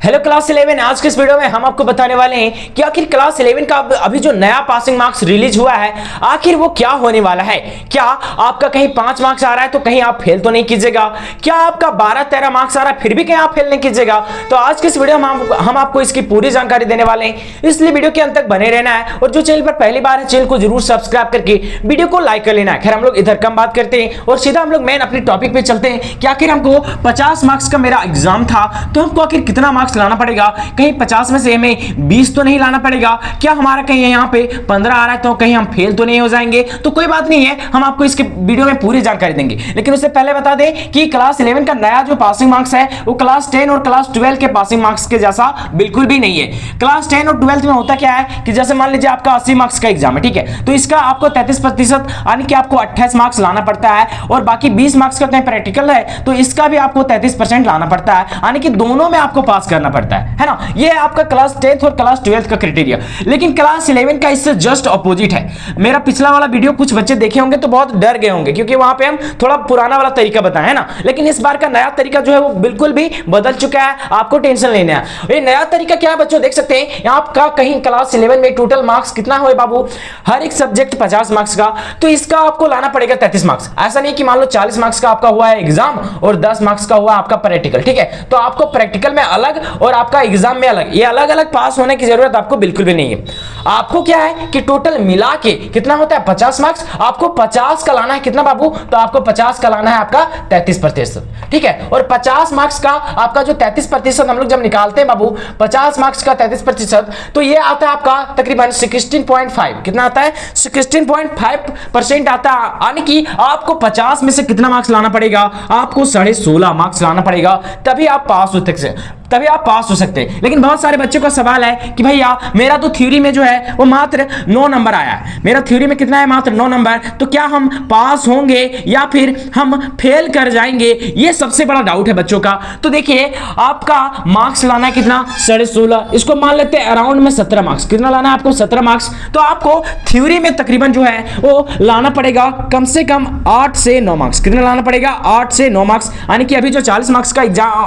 Hello class 11। आज के इस वीडियो में हम आपको बताने वाले हैं कि आखिर क्लास 11 का अभी जो नया पासिंग मार्क्स रिलीज हुआ है आखिर वो क्या होने वाला है। क्या आपका कहीं 5 मार्क्स आ रहा है तो कहीं आप फेल तो नहीं कीजिएगा, क्या आपका 12-13 मार्क्स आ रहा है फिर भी कहीं आप फेल नहीं कीजिएगा। तो आज के इस वीडियो में हम आपको इसकी पूरी जानकारी देने वाले हैं, इसलिए वीडियो के अंत तक बने रहना है। और जो चैनल पर पहली बार है चैनल को जरूर सब्सक्राइब करके वीडियो को लाइक कर लेना है। खैर हम लोग इधर कम बात करते हैं और सीधा हम लोग मेन अपने टॉपिक पे चलते हैं कि आखिर हमको 50 मार्क्स का मेरा एग्जाम था तो हमको आखिर कितना मार्क्स लाना पड़ेगा। कहीं 50 में से हमें 20 तो नहीं लाना पड़ेगा, क्या हमारा कहीं यहाँ पे 15 आ रहा है तो कहीं हम फेल तो नहीं हो जाएंगे। तो कोई बात नहीं है, हम आपको इसके वीडियो में पूरी जानकारी देंगे। लेकिन उससे पहले बता दें कि क्लास 11 का नया जो पासिंग मार्क्स है वो क्लास 10 और क्लास 12 के पासिंग मार्क्स के जैसा बिल्कुल भी नहीं है। क्लास 10 और 12 में होता क्या है कि जैसे मान लीजिए आपका 80 मार्क्स का एग्जाम है, ठीक है, तो इसका आपको 33% यानी कि आपको 28 मार्क्स लाना पड़ता है और बाकी 20 मार्क्स का कहीं प्रैक्टिकल है तो इसका भी आपको 33% लाना पड़ता है, यानी कि दोनों में आपको पास करना पड़ता है ना। ये है आपका क्लास 10th और क्लास 12th का क्राइटेरिया। लेकिन क्लास 11 का इससे जस्ट ऑपोजिट है। मेरा पिछला वाला वीडियो कुछ बच्चे देखे होंगे तो बहुत डर गए होंगे क्योंकि वहां पे हम थोड़ा पुराना वाला तरीका बताए है ना। लेकिन इस बार का नया तरीका जो है वो बिल्कुल भी बदल चुका है, आपको टेंशन लेना है। ये नया तरीका क्या है बच्चों, देख सकते हैं आपका कहीं क्लास 11 में टोटल मार्क्स कितना हुए बाबू, हर एक सब्जेक्ट 50 मार्क्स का, तो इसका आपको लाना पड़ेगा 33 मार्क्स। ऐसा नहीं कि मान लो 40 मार्क्स का आपका हुआ है एग्जाम और 10 मार्क्स का हुआ आपका प्रैक्टिकल, ठीक है, तो आपको प्रैक्टिकल में अलग और आपका एग्जाम में अलग, ये अलग अलग पास होने की जरूरत आपको बिल्कुल भी नहीं है। आपको क्या है कि टोटल मिला के कितना होता है 50 मार्क्स, आपको 50 का लाना है कितना बाबू, तो आपको 50 का लाना है आपका 33%, ठीक है। और 50 मार्क्स का आपका जो 33% हम लोग जब निकालते हैं बाबू 50 मार्क्स का 33%, तो ये आता है आपका तकरीबन 16.5, कितना आता है 16.5% आता है। यानी कि आपको 50 में से कितना मार्क्स लाना पड़ेगा, आपको 16.5 मार्क्स लाना पड़ेगा, तभी आप पास हो सकते हैं। लेकिन बहुत सारे बच्चों का सवाल है कि भैया मेरा तो थ्योरी में जो है वो मात्र 9 नंबर आया है, मेरा थ्योरी में कितना है मात्र 9 नंबर, तो क्या हम पास होंगे या फिर हम फेल कर जाएंगे, ये सबसे बड़ा डाउट है बच्चों का। तो देखिए आपका मार्क्स लाना है कितना 16.5, इसको मान लेते हैं अराउंड में 17 मार्क्स, कितना लाना है आपको 17 मार्क्स, तो आपको थ्योरी में तकरीबन जो है वो लाना पड़ेगा कम से कम 8 से 9 मार्क्स, कितना लाना पड़ेगा 8 से 9 मार्क्स। यानी कि अभी जो 40 मार्क्स का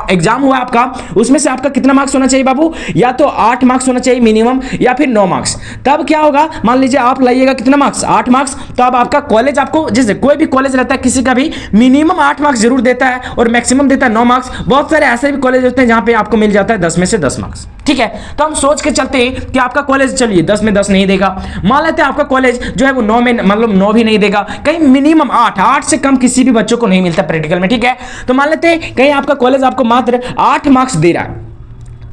एग्जाम हुआ आपका उसमें से आपका कितना मार्क्स होना चाहिए बाबू, या तो 8 मार्क्स होना चाहिए मिनिमम या फिर 9 मार्क्स। तब क्या होगा, मान लीजिए आप लाइएगा कितना मार्क्स 8 मार्क्स, तो अब आपका कॉलेज आपको, जैसे कोई भी कॉलेज रहता है किसी का भी मिनिमम 8 मार्क्स जरूर देता है और मैक्सिमम देता है 9 मार्क्स। बहुत सारे ऐसे भी कॉलेज होते हैं जहां पे आपको मिल जाता है 10 में से 10 मार्क्स, ठीक है। तो हम सोच के चलते हैं कि आपका कॉलेज चलिए 10 में 10 नहीं देगा, मान लेते हैं आपका कॉलेज जो है वो 9 में मतलब 9 भी नहीं देगा, कहीं मिनिमम 8 से कम किसी भी बच्चों को नहीं मिलता प्रैक्टिकल में, ठीक है। तो मान लेते हैं कहीं आपका कॉलेज आपको मात्र 8 मार्क्स दे रहा है,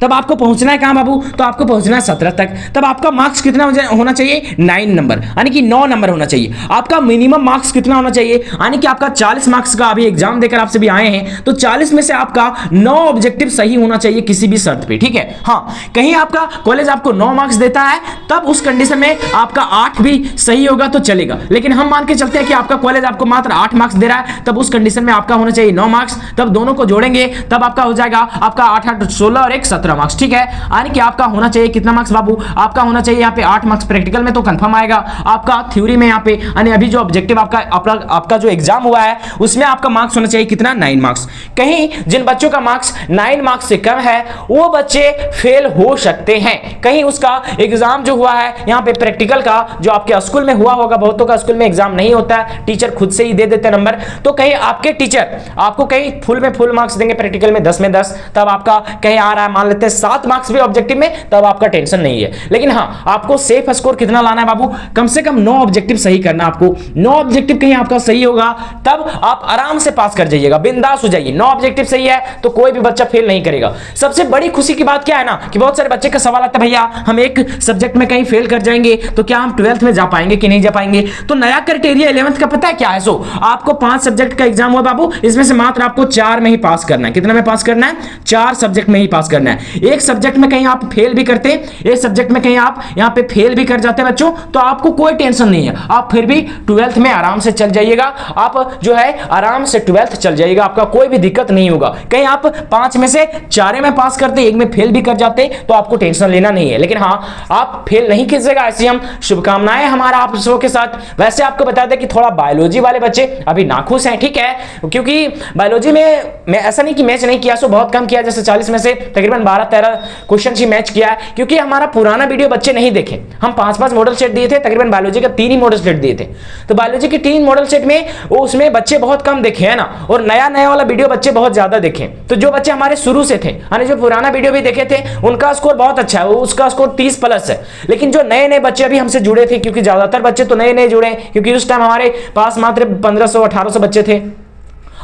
तब आपको पहुंचना है कहां बाबू, तो आपको पहुंचना है 17 तक। तब आपका मार्क्स कितना होना चाहिए 9 नंबर, यानी कि 9 नंबर होना चाहिए। आपका मिनिमम मार्क्स कितना होना चाहिए, यानी कि आपका 40 मार्क्स का अभी एग्जाम देकर आपसे भी आए हैं तो 40 में से आपका 9 ऑब्जेक्टिव सही होना चाहिए किसी भी शर्त पे, ठीक है। हाँ, कहीं आपका कॉलेज आपको 9 मार्क्स देता है तब उस कंडीशन में आपका 8 भी सही होगा तो चलेगा। लेकिन हम मान के चलते हैं कि आपका कॉलेज आपको मात्र 8 मार्क्स दे रहा है, तब उस कंडीशन में आपका होना चाहिए 9 मार्क्स, तब दोनों को जोड़ेंगे तब आपका हो जाएगा आपका 8 16 और 1 17 मार्क्स, ठीक है। यानी कि आपका होना चाहिए कितना मार्क्स बाबू, आपका होना चाहिए यहाँ पे 8 मार्क्स प्रैक्टिकल में तो कंफर्म आएगा, आपका थ्योरी में यहाँ पे यानी अभी जो ऑब्जेक्टिव आपका जो एग्जाम हुआ है उसमें आपका मार्क्स होना चाहिए कितना 9 मार्क्स। कहीं जिन बच्चों का मार्क्स 9 मार्क्स से कम है वो बच्चे फेल हो सकते हैं। कहीं उसका एग्जाम जो हुआ है यहाँ पे प्रैक्टिकल का जो आपके स्कूल में हुआ होगा, बहुतों का स्कूल में एग्जाम नहीं होता है, टीचर खुद से ही दे देते नंबर, तो कहीं आपके टीचर आपको कहीं फुल में फुल मार्क्स देंगे प्रैक्टिकल में 10 में 10, तब आपका कहीं आ रहा है मान लेते हैं 7 मार्क्स भी ऑब्जेक्टिव में, तब आपका टेंशन नहीं है। लेकिन हाँ, आपको सेफ स्कोर कितना लाना है बाबू, कम से कम 9 ऑब्जेक्टिव सही करना। आपको 9 ऑब्जेक्टिव कहीं आपका सही होगा तब आप आराम से पास कर जाइएगा, बिंदास हो जाइए। 9 ऑब्जेक्टिव सही है तो कोई भी बच्चा फेल नहीं करेगा। सबसे बड़ी खुशी की बात क्या है ना कि बहुत सारे बच्चे का सवाल आता है भैया हम एक सब्जेक्ट में कहीं फेल कर जाएंगे तो क्या हम 12th में जा पाएंगे कि नहीं जा पाएंगे। तो नया क्राइटेरिया 11th का पता है क्या है, सो आपको 5 सब्जेक्ट का एग्जाम हुआ बाबू, इसमें से मात्र आपको 4 में ही पास करना है। कितना में पास करना है, 4 सब्जेक्ट में ही पास करना है। एक सब्जेक्ट में कहीं आप फेल भी करते, एक सब्जेक्ट में कहीं आप यहां पे फेल भी कर जाते हैं बच्चों, तो आपको कोई टेंशन नहीं है, आप फिर भी 12th में आराम से चल जाइएगा। आप जो है आराम से 12th चल जाइएगा, आपका कोई भी दिक्कत नहीं होगा। कहीं आप 5 में से 4 में पास करते, एक में फेल भी कर जाते तो आपको टेंशन लेना नहीं है। लेकिन हाँ, आप फेल नहीं कीजिएगा, ऐसी हम शुभकामनाएं हमारा आप सबों के साथ। वैसे आपको बता दें कि थोड़ा बायोलॉजी वाले बच्चे अभी नाखुश हैं, ठीक है, क्योंकि बायोलॉजी में मैं ऐसा नहीं कि मैच नहीं किया, सो बहुत कम किया, जैसे 40 में से तकरीबन 12-13 क्वेश्चन ही मैच किया है, क्योंकि हमारा पुराना वीडियो बच्चे नहीं देखे। हम 5-5 मॉडल सेट दिए थे, तकरीबन बायोलॉजी का 3 ही मॉडल सेट दिए थे। तो बायोलॉजी के 3 मॉडल सेट में उसमें बच्चे बहुत कम देखे है ना, और नया वाला वीडियो बच्चे बहुत ज्यादा देखे। तो जो बच्चे हमारे शुरू से थे, यानी जो पुराना वीडियो भी देखे थे, उनका स्कोर बहुत अच्छा है, उसका स्कोर 30+ है। लेकिन जो नए बच्चे अभी हमसे जुड़े थे, क्योंकि ज्यादातर बच्चे तो नए जुड़े, क्योंकि उस टाइम हमारे पास मात्र 1500-1800 बच्चे थे।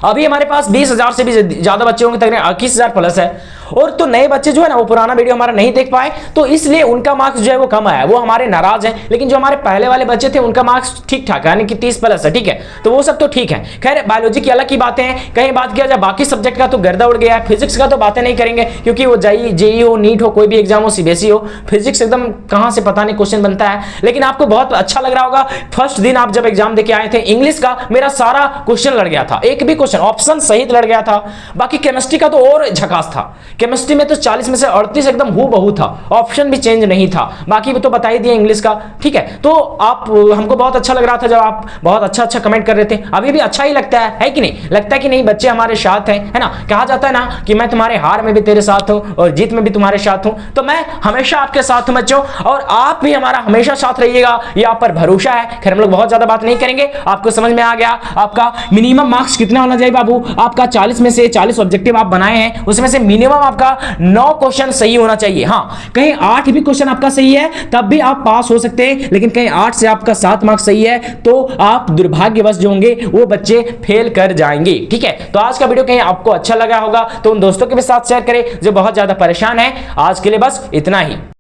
अभी हमारे पास 20,000 से भी ज्यादा बच्चे होंगे, तकरीबन 21,000+ है। और तो नए बच्चे जो है ना, वो पुराना वीडियो हमारा नहीं देख पाए, तो इसलिए उनका मार्क्स जो है वो कम आया, वो हमारे नाराज हैं। लेकिन जो हमारे पहले वाले बच्चे थे, उनका मार्क्स ठीक ठाक है, यानी कि 30+ है, ठीक है। तो वो सब तो ठीक है। खैर, बायोलॉजी की अलग की बातें हैं। कहीं बात किया जाए बाकी सब्जेक्ट का, तो गर्दा उड़ गया है। फिजिक्स का तो बातें नहीं करेंगे, क्योंकि वो जेई हो, नीट हो, कोई भी एग्जाम हो, सीबीएसई हो, फिजिक्स एकदम कहां से पता नहीं क्वेश्चन बनता है। लेकिन आपको बहुत अच्छा लग रहा होगा, फर्स्ट दिन आप जब एग्जाम देके आए थे, इंग्लिश का मेरा सारा क्वेश्चन लड़ गया था, एक भी क्वेश्चन ऑप्शन सहित लड़ गया था। बाकी केमिस्ट्री का तो और झकास था। केमिस्ट्री में तो 40 में से 38 एकदम हूबहू था, ऑप्शन भी चेंज नहीं था। बाकी भी तो बता ही दिया इंग्लिश का, ठीक है। तो आप, हमको बहुत अच्छा लग रहा था जब आप बहुत अच्छा कमेंट कर रहे थे। अभी भी अच्छा ही लगता है कि नहीं? लगता है कि नहीं बच्चे हमारे साथ हैं, है ना। कहा जाता है ना कि मैं तुम्हारे हार में भी तेरे साथ हूं और जीत में भी तुम्हारे साथ हूं। तो मैं हमेशा आपके साथ हूं बच्चों, और आप भी हमारा हमेशा साथ रहिएगा, ये आप पर भरोसा है। खैर, हम लोग बहुत ज्यादा बात नहीं करेंगे, आपको समझ में आ गया। आपका मिनिमम मार्क्स कितना होना चाहिए बाबू? आपका 40 में से 40 ऑब्जेक्टिव आप बनाए हैं, उसमें से मिनिमम आपका 9 क्वेश्चन सही होना चाहिए। हाँ, कहीं 8 भी क्वेश्चन आपका सही है, तब भी आप पास हो सकते हैं। लेकिन कहीं 8 से आपका 7 मार्क्स सही है, तो आप दुर्भाग्यवश जो होंगे वो बच्चे फेल कर जाएंगे, ठीक है। तो आज का वीडियो कहीं आपको अच्छा लगा होगा, तो उन दोस्तों के भी साथ शेयर करें जो बहुत ज्यादा परेशान है। आज के लिए बस इतना ही।